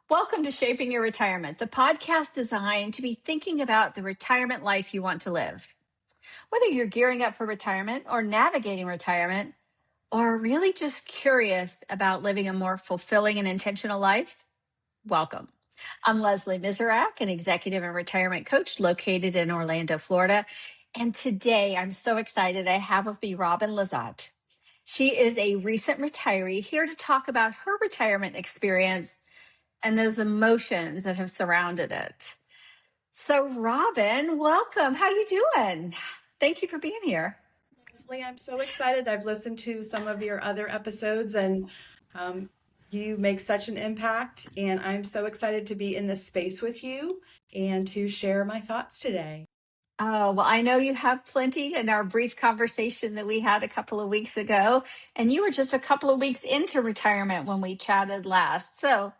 Welcome to Shaping Your Retirement, the podcast designed to be thinking about the retirement life you want to live. Whether you're gearing up for retirement or navigating retirement, or really just curious about living a more fulfilling and intentional life, welcome. I'm Leslie Mizerak, an executive and retirement coach located in Orlando, Florida. And today I'm so excited I have with me Robin Lezotte. She is a recent retiree here to talk about her retirement experience and those emotions that have surrounded it. So, Robin, welcome. How you doing? Thank you for being here. Leslie, I'm so excited. I've listened to some of your other episodes and you make such an impact. And I'm so excited to be in this space with you and to share my thoughts today. Oh, well, I know you have plenty in our brief conversation that we had a couple of weeks ago, and you were just a couple of weeks into retirement when we chatted last. So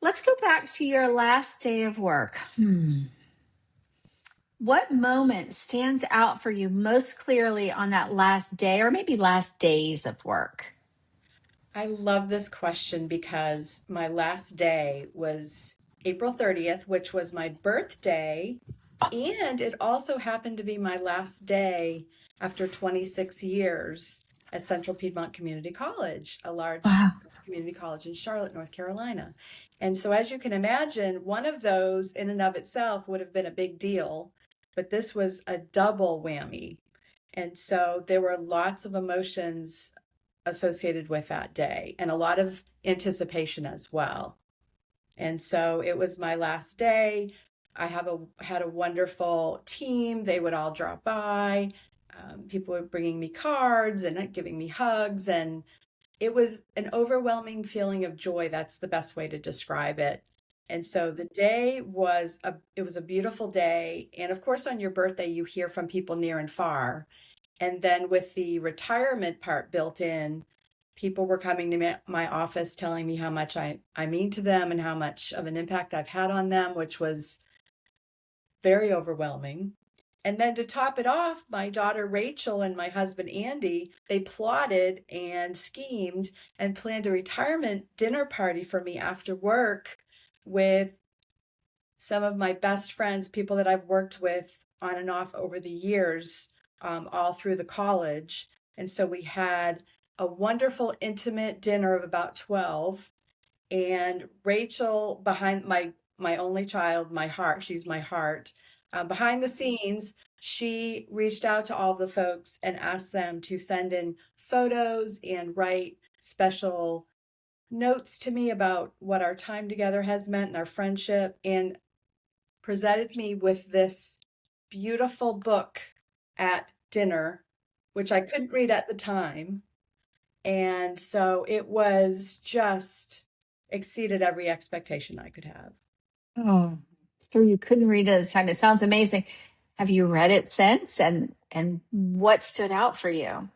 let's go back to your last day of work. What moment stands out for you most clearly on that last day or maybe last days of work? I love this question because my last day was April 30th, which was my birthday. And it also happened to be my last day after 26 years at Central Piedmont Community College, a large Wow. community college in Charlotte, North Carolina. And so, as you can imagine, one of those in and of itself would have been a big deal, but this was a double whammy. And so, there were lots of emotions associated with that day and a lot of anticipation as well. And so it was my last day. Had a wonderful team. They would all drop by. People were bringing me cards and giving me hugs, and it was an overwhelming feeling of joy. That's the best way to describe it. And so the day was it was a beautiful day. And of course, on your birthday, you hear from people near and far. And then with the retirement part built in, people were coming to my office telling me how much I mean to them and how much of an impact I've had on them, which was very overwhelming. And then to top it off, my daughter Rachel and my husband Andy, they plotted and schemed and planned a retirement dinner party for me after work with some of my best friends, people that I've worked with on and off over the years, all through the college. And so we had a wonderful, intimate dinner of about 12. And Rachel, behind my only child, my heart, she's my heart. Behind the scenes, she reached out to all the folks and asked them to send in photos and write special notes to me about what our time together has meant and our friendship, and presented me with this beautiful book at dinner, which I couldn't read at the time. And so it was just exceeded every expectation I could have. Oh, sure you couldn't read it at the time. It sounds amazing. Have you read it since? And what stood out for you?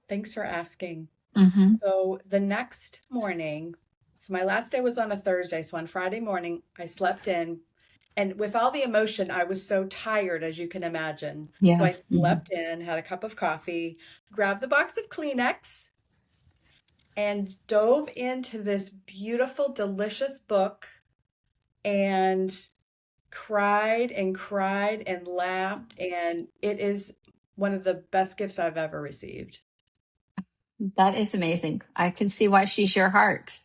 Thanks for asking. Hmm. So the next morning, so my last day was on a Thursday. So on Friday morning, I slept in. And with all the emotion, I was so tired, as you can imagine. So Yeah. I slept in, had a cup of coffee, grabbed the box of Kleenex, and dove into this beautiful, delicious book and cried and laughed. And it is one of the best gifts I've ever received. That is amazing. I can see why she's your heart.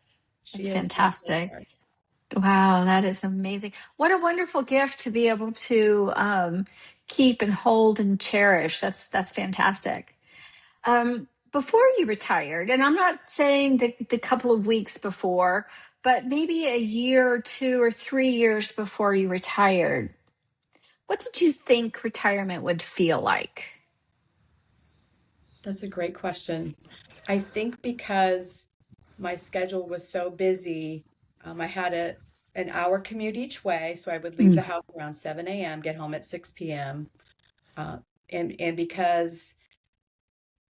That's She is my fantastic. sweetheart. Wow, that is amazing. What a wonderful gift to be able to keep and hold and cherish. That's fantastic. Before you retired, and I'm not saying the couple of weeks before, but maybe a year or 2 or 3 years before you retired, what did you think retirement would feel like? That's a great question. I think because my schedule was so busy, I had an hour commute each way, so I would leave the Mm. house around 7 a.m., get home at 6 p.m. And because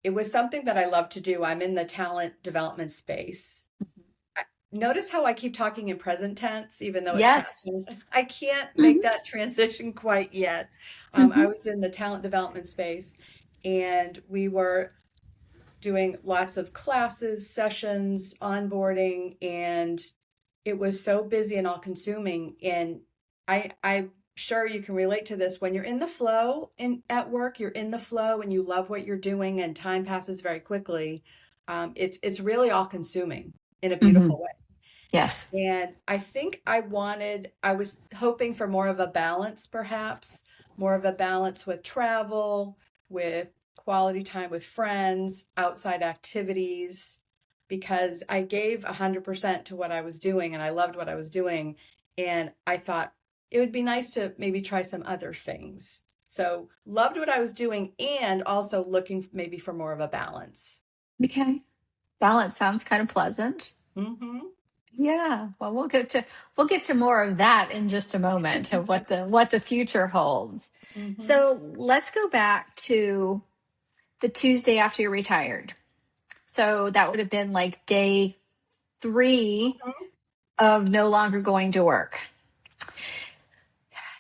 it was something that I love to do, I'm in the talent development space. Notice how I keep talking in present tense, even though it's past Yes. tense. I can't make Hmm. that transition quite yet. I Hmm. was in the talent development space, and we were doing lots of classes, sessions, onboarding, and it was so busy and all consuming. And I'm sure you can relate to this. When you're in the flow at work, you're in the flow and you love what you're doing and time passes very quickly. It's really all consuming in a Hmm. beautiful way. Yes. And I think I was hoping for more of a balance, perhaps, more of a balance with travel, with quality time with friends, outside activities, because I gave 100% to what I was doing and I loved what I was doing. And I thought it would be nice to maybe try some other things. So loved what I was doing and also looking maybe for more of a balance. Okay. Balance sounds kind of pleasant. Hmm. Yeah. Well, we'll get to more of that in just a moment of what the future holds. Hmm. So let's go back to the Tuesday after you're retired. So that would have been like day 3 of no longer going to work.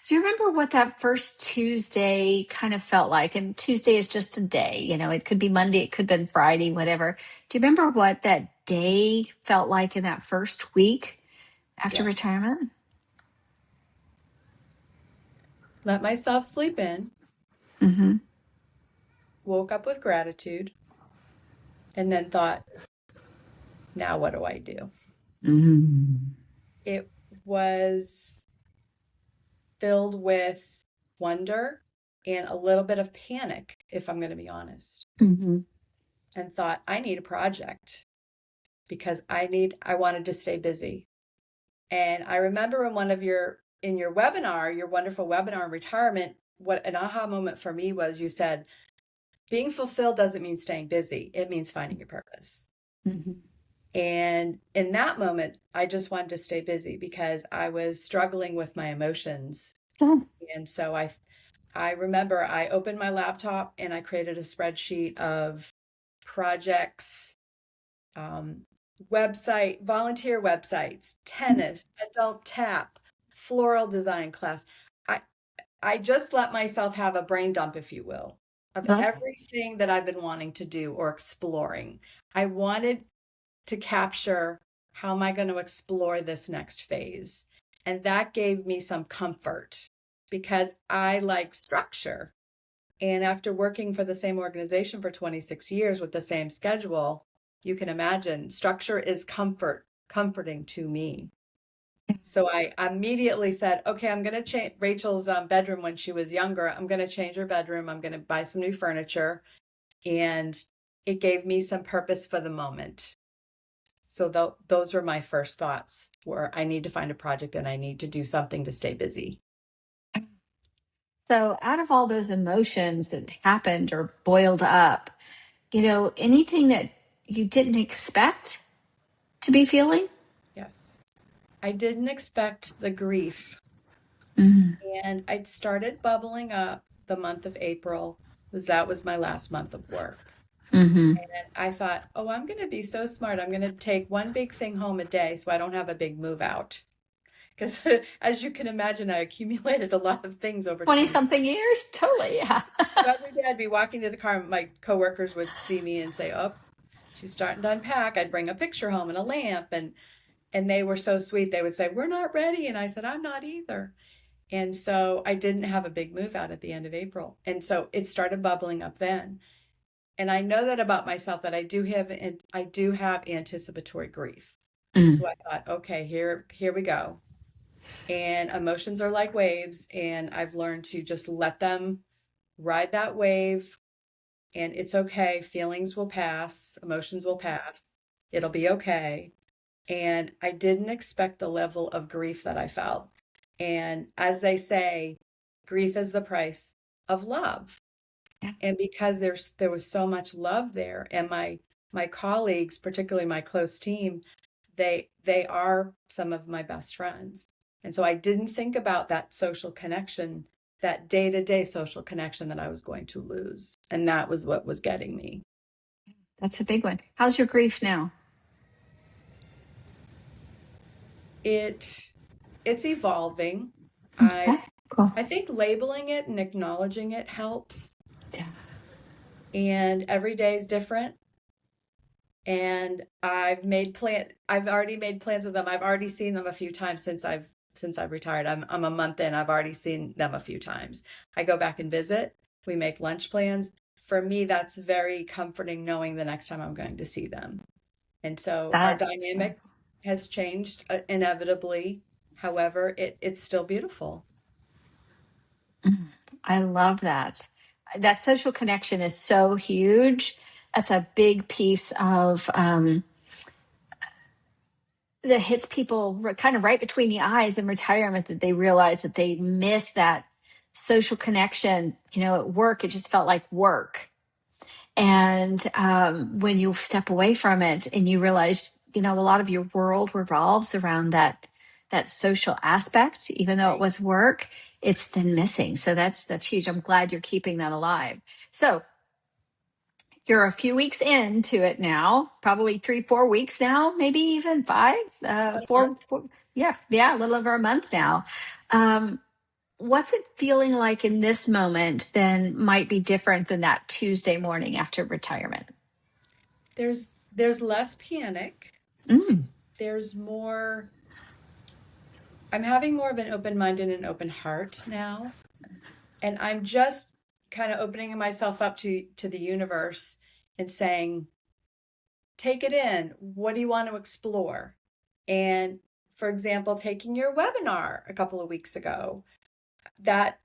Do you remember what that first Tuesday kind of felt like? And Tuesday is just a day, it could be Monday, it could have been Friday, whatever. Do you remember what that day felt like in that first week after Yes. retirement? Let myself sleep in, Mm-hmm. woke up with gratitude, and then thought, now what do I do? Mm-hmm. It was filled with wonder and a little bit of panic, if I'm going to be honest, Mm-hmm. and thought, I need a project because I wanted to stay busy. And I remember in your webinar, your wonderful webinar on retirement, what an aha moment for me was you said, being fulfilled doesn't mean staying busy. It means finding your purpose. Mm-hmm. And in that moment, I just wanted to stay busy because I was struggling with my emotions. Good. And so I remember I opened my laptop and I created a spreadsheet of projects, um, volunteer websites, tennis, adult tap, floral design class. I, I just let myself have a brain dump, if you will, of Good. everything that I've been wanting to do or exploring. I wanted to capture how am I going to explore this next phase. And that gave me some comfort because I like structure. And after working for the same organization for 26 years with the same schedule, you can imagine structure is comforting to me. So I immediately said, okay, I'm going to change Rachel's bedroom when she was younger. I'm going to change her bedroom. I'm going to buy some new furniture. And it gave me some purpose for the moment. So those were my first thoughts were I need to find a project and I need to do something to stay busy. So, out of all those emotions that happened or boiled up, anything that you didn't expect to be feeling? Yes. I didn't expect the grief. Mm-hmm. And it started bubbling up the month of April, because that was my last month of work. Mm-hmm. And I thought, oh, I'm going to be so smart. I'm going to take one big thing home a day so I don't have a big move out. Because as you can imagine, I accumulated a lot of things over 20 20. something years? Totally. Yeah. So every day I'd be walking to the car, my coworkers would see me and say, oh, she's starting to unpack. I'd bring a picture home and a lamp. And they were so sweet. They would say, we're not ready. And I said, I'm not either. And so I didn't have a big move out at the end of April. And so it started bubbling up then. And I know that about myself that I do have anticipatory grief. Mm. So I thought, okay, here we go. And emotions are like waves, and I've learned to just let them ride that wave, and it's okay. Feelings will pass, emotions will pass. It'll be okay. And I didn't expect the level of grief that I felt. And as they say, grief is the price of love. Yeah. And because there was so much love there, and my colleagues, particularly my close team, they are some of my best friends. And so I didn't think about that social connection, that day-to-day social connection that I was going to lose. And that was what was getting me. That's a big one. How's your grief now? It it's evolving. Okay. Cool. I think labeling it and acknowledging it helps. Yeah. And every day is different. and I've already made plans with them. I've already seen them a few times since I've retired. I'm a month in. I've already seen them a few times. I go back and visit. We make lunch plans. For me, that's very comforting knowing the next time I'm going to see them. And so our That's dynamic has changed inevitably. However, it's still beautiful. Mm, I love that. That social connection is so huge. That's a big piece of that hits people kind of right between the eyes in retirement, that they realize that they miss that social connection. At work, it just felt like work. And when you step away from it and you realize, a lot of your world revolves around that social aspect, even though it Right. was work, it's then missing. So that's huge. I'm glad you're keeping that alive. So you're a few weeks into it now, probably 3, 4 weeks now, maybe even five, About a month. four, yeah, a little over a month now. Um, what's it feeling like in this moment then might be different than that Tuesday morning after retirement? There's less panic. Mm, There's more I'm having more of an open mind and an open heart now. And I'm just kind of opening myself up to the universe and saying, take it in. What do you want to explore? And for example, taking your webinar a couple of weeks ago, that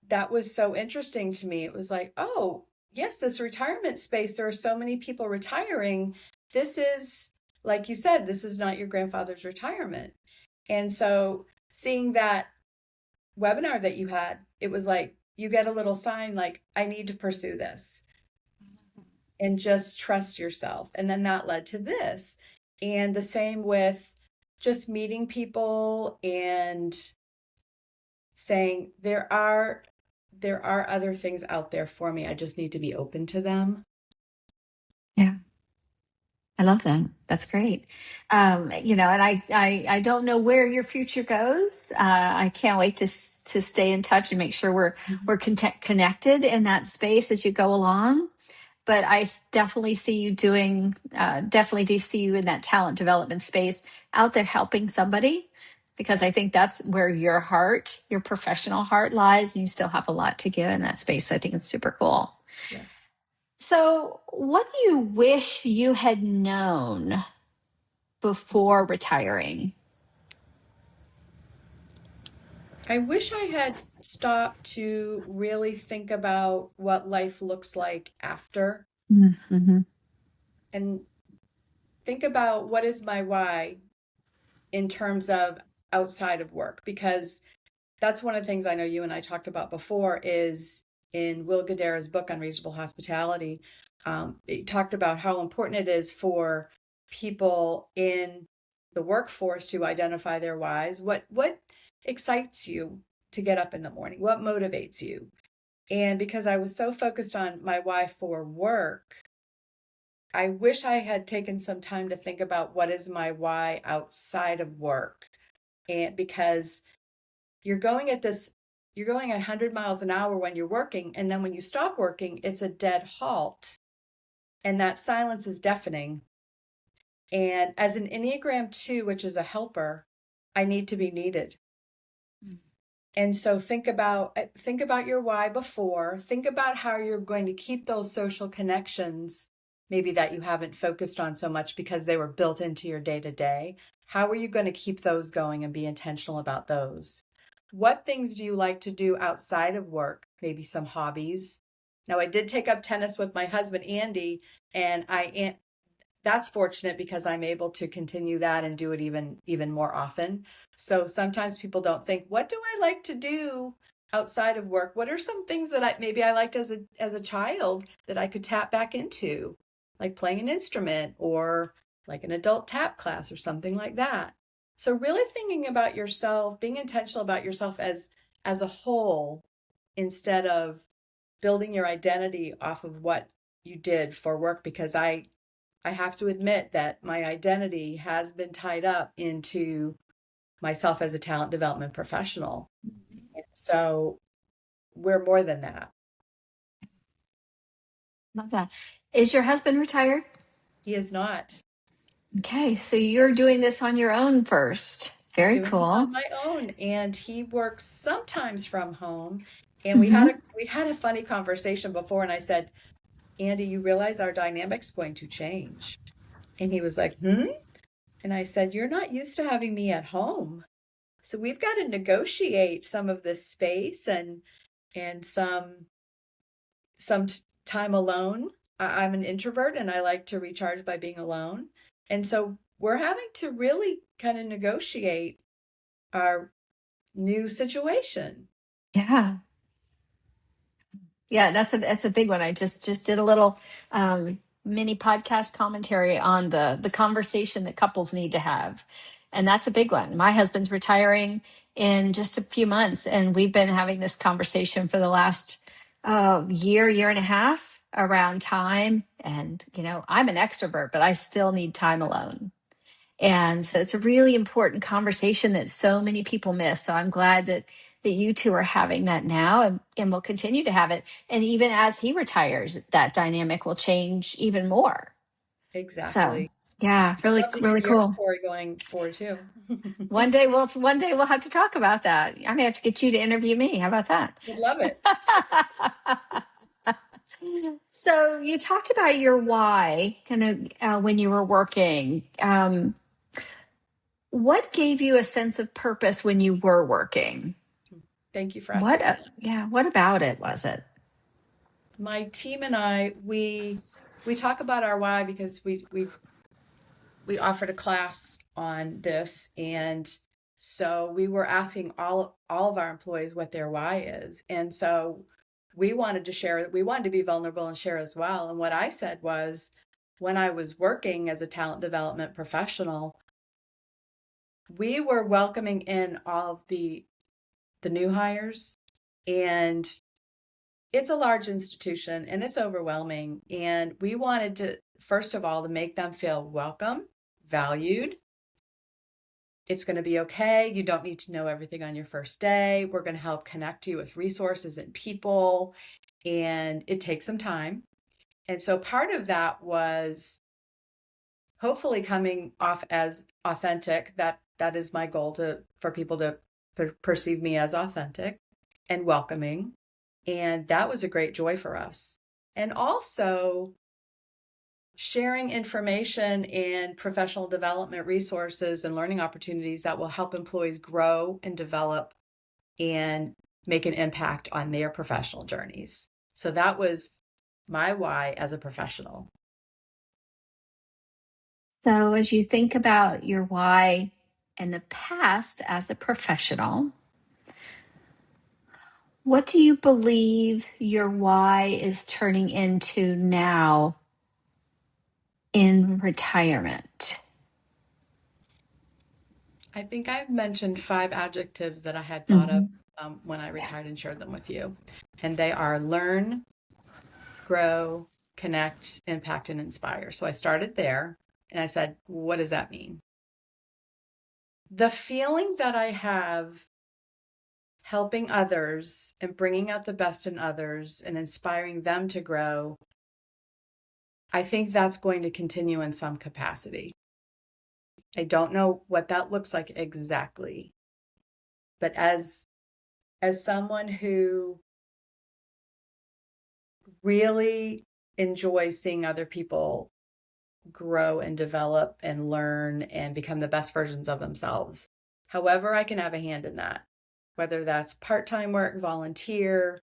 that was so interesting to me. It was like, oh, yes, this retirement space, there are so many people retiring. This is, like you said, this is not your grandfather's retirement. And so seeing that webinar that you had, it was like you get a little sign like, I need to pursue this and just trust yourself. And then that led to this. And the same with just meeting people and saying there are other things out there for me. I just need to be open to them. yeah. I love that. That's great. And I don't know where your future goes. I can't wait to stay in touch and make sure we're connected in that space as you go along. But definitely see you definitely do see you in that talent development space out there helping somebody, because Yeah. I think that's where your professional heart lies, and you still have a lot to give in that space. So I think it's super cool. Yes. So, what do you wish you had known before retiring? I wish I had stopped to really think about what life looks like after Mm-hmm. and think about what is my why in terms of outside of work, because that's one of the things I know you and I talked about before is in Will Guidara's book Unreasonable Hospitality. It talked about how important it is for people in the workforce to identify their whys. What excites you to get up in the morning? What motivates you? And because I was so focused on my why for work, I wish I had taken some time to think about what is my why outside of work. And because you're going at this, you're going at 100 miles an hour when you're working. And then when you stop working, it's a dead halt. And that silence is deafening. And as an Enneagram 2, which is a helper, I need to be needed. And so think about your why before, think about how you're going to keep those social connections, maybe that you haven't focused on so much because they were built into your day to day. How are you going to keep those going and be intentional about those? What things do you like to do outside of work? Maybe some hobbies. Now, I did take up tennis with my husband, Andy, and that's fortunate because I'm able to continue that and do it even more often. So sometimes people don't think, what do I like to do outside of work? What are some things that I liked as a child that I could tap back into, like playing an instrument or like an adult tap class or something like that. So really thinking about yourself, being intentional about yourself as a whole instead of building your identity off of what you did for work, because I have to admit that my identity has been tied up into myself as a talent development professional. So we're more than that. Love that. Is your husband retired? He is not. Okay, so you're doing this on your own first. I'm Very doing this on cool. my own, and he works sometimes from home. And Hmm. we had a funny conversation before, and I said, Andy, you realize our dynamic's going to change. And he was like, hmm? And I said, you're not used to having me at home. So we've got to negotiate some of this space and some time alone. I'm an introvert and I like to recharge by being alone. And so we're having to really kind of negotiate our new situation. Yeah. Yeah, that's a big one. I just did a little mini podcast commentary on the conversation that couples need to have. And that's a big one. My husband's retiring in just a few months, and we've been having this conversation for the last year and a half around time. And, I'm an extrovert, but I still need time alone. And so it's a really important conversation that so many people miss. So I'm glad that you two are having that now, and will continue to have it. And even as he retires, that dynamic will change even more. So Exactly. yeah, I'd really, love to hear really your cool. story going forward too. One day we'll have to talk about that. I may have to get you to interview me. How about that? Would love it. So you talked about your why kind of when you were working. What gave you a sense of purpose when you were working? Thank you for What, asking that. yeah, what about it was it? My team and I, we talk about our why because we offered a class on this, and so we were asking all of our employees what their why is. And so we wanted to share, we wanted to be vulnerable and share as well. And what I said was, when I was working as a talent development professional, we were welcoming in all of the new hires, and it's a large institution and it's overwhelming, and we wanted to, first of all, to make them feel welcome, valued. It's going to be okay. You don't need to know everything on your first day. We're going to help connect you with resources and people, and it takes some time. And so part of that was hopefully coming off as authentic. That is my goal, to for people to perceive me as authentic and welcoming. And that was a great joy for us. And also sharing information and professional development resources and learning opportunities that will help employees grow and develop and make an impact on their professional journeys. So that was my why as a professional. So, as you think about your why in the past as a professional, what do you believe your why is turning into now in retirement? I think I've mentioned 5 adjectives that I had thought of Hmm. when I retired and shared them with you. And they are learn, grow, connect, impact, and inspire. So I started there and I said, what does that mean? The feeling that I have helping others and bringing out the best in others and inspiring them to grow, I think that's going to continue in some capacity. I don't know what that looks like exactly, but as someone who really enjoys seeing other people grow and develop and learn and become the best versions of themselves, however I can have a hand in that, whether that's part-time work, volunteer,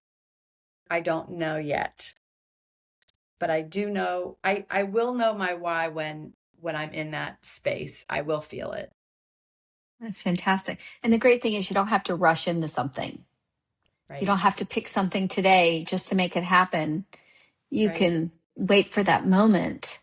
I don't know yet. But I do know, I will know my why when I'm in that space. I will feel it. That's fantastic. And the great thing is, you don't have to rush into something. You Right. don't have to pick something today just to make it happen. You Right. can wait for that moment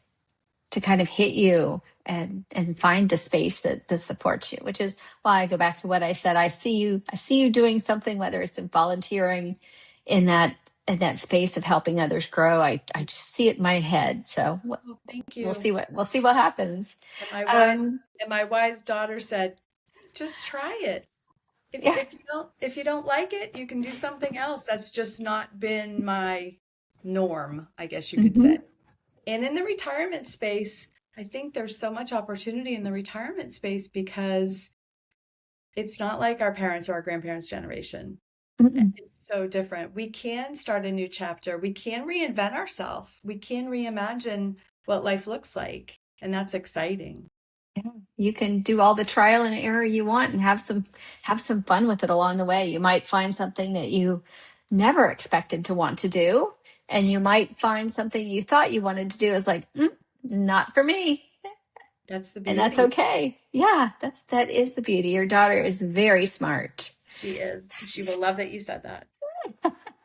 to kind of hit you and find the space that supports you, which is why I go back to what I said. I see you doing something, whether it's in volunteering in that in that space of helping others grow. I just see it in my head. So Oh, thank we'll you. see what happens. And my wise Um, and my wise daughter said, just try it. yeah. If you don't like it, you can do something else. That's just not been my norm, I guess you could say. Hmm. And in the retirement space, I think there's so much opportunity in the retirement space because it's not like our parents or our grandparents' generation. Mm-mm. It's so different. We can start a new chapter. We can reinvent ourselves. We can reimagine what life looks like. And that's exciting. Yeah. You can do all the trial and error you want and have some fun with it along the way. You might find something that you never expected to want to do, and you might find something you thought you wanted to do is like, not for me. That's the And that's beauty. okay. Yeah, that is the beauty. Your daughter is very smart. She is. She will love that you said that.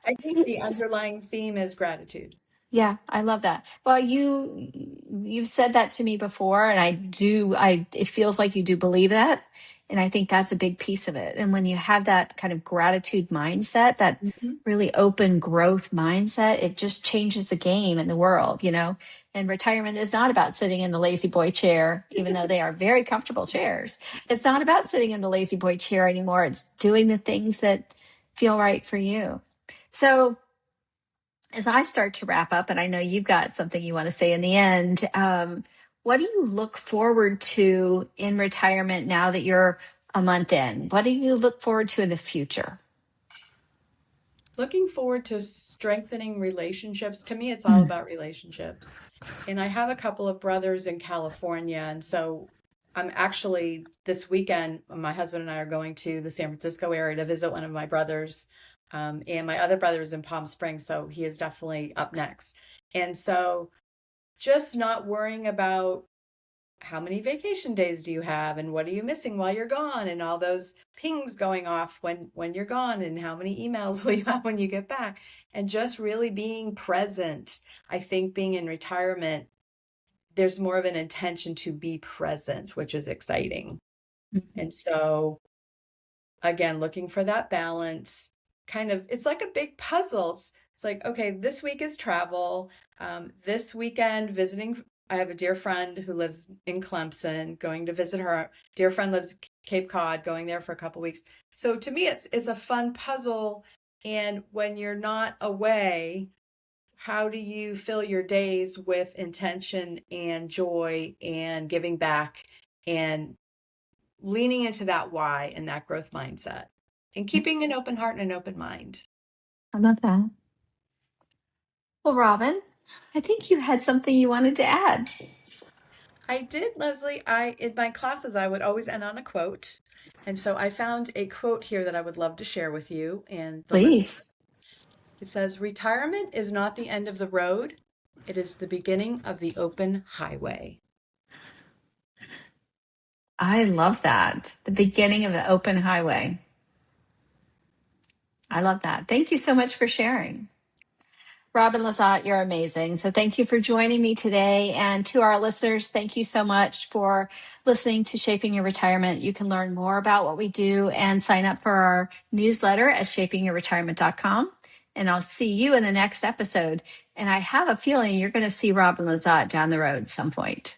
I think the underlying theme is gratitude. Yeah, I love that. Well, you've said that to me before, and I it feels like you do believe that. And I think that's a big piece of it. And when you have that kind of gratitude mindset, that Mhm. really open growth mindset, it just changes the game in the world, you know. And retirement is not about sitting in the lazy boy chair, even though they are very comfortable chairs. It's not about sitting in the lazy boy chair anymore. It's doing the things that feel right for you. So, as I start to wrap up, and I know you've got something you want to say in the end, what do you look forward to in retirement now that you're a month in? What do you look forward to in the future? Looking forward to strengthening relationships. To me, it's all Mm. about relationships. And I have a couple of brothers in California. And so I'm actually this weekend, my husband and I are going to the San Francisco area to visit one of my brothers. And my other brother is in Palm Springs, so he is definitely up next. And so just not worrying about how many vacation days do you have and what are you missing while you're gone and all those pings going off when you're gone and how many emails will you have when you get back and just really being present. I think being in retirement, there's more of an intention to be present, which is exciting. And so again, looking for that balance, kind of, it's like a big puzzle. It's like, okay, this week is travel. This weekend, visiting. I have a dear friend who lives in Clemson, going to visit her. Dear friend lives Cape Cod, going there for a couple weeks. So to me, it's a fun puzzle. And when you're not away, how do you fill your days with intention and joy and giving back and leaning into that why and that growth mindset and keeping an open heart and an open mind. I love that. Well, Robin, I think you had something you wanted to add. I did, Leslie. I in my classes I would always end on a quote. And so I found a quote here that I would love to share with you and the list. Please. It says, "Retirement is not the end of the road. It is the beginning of the open highway." I love that. The beginning of the open highway. I love that. Thank you so much for sharing. Robin Lezotte, you're amazing. So thank you for joining me today. And to our listeners, thank you so much for listening to Shaping Your Retirement. You can learn more about what we do and sign up for our newsletter at shapingyourretirement.com. And I'll see you in the next episode. And I have a feeling you're going to see Robin Lezotte down the road at some point.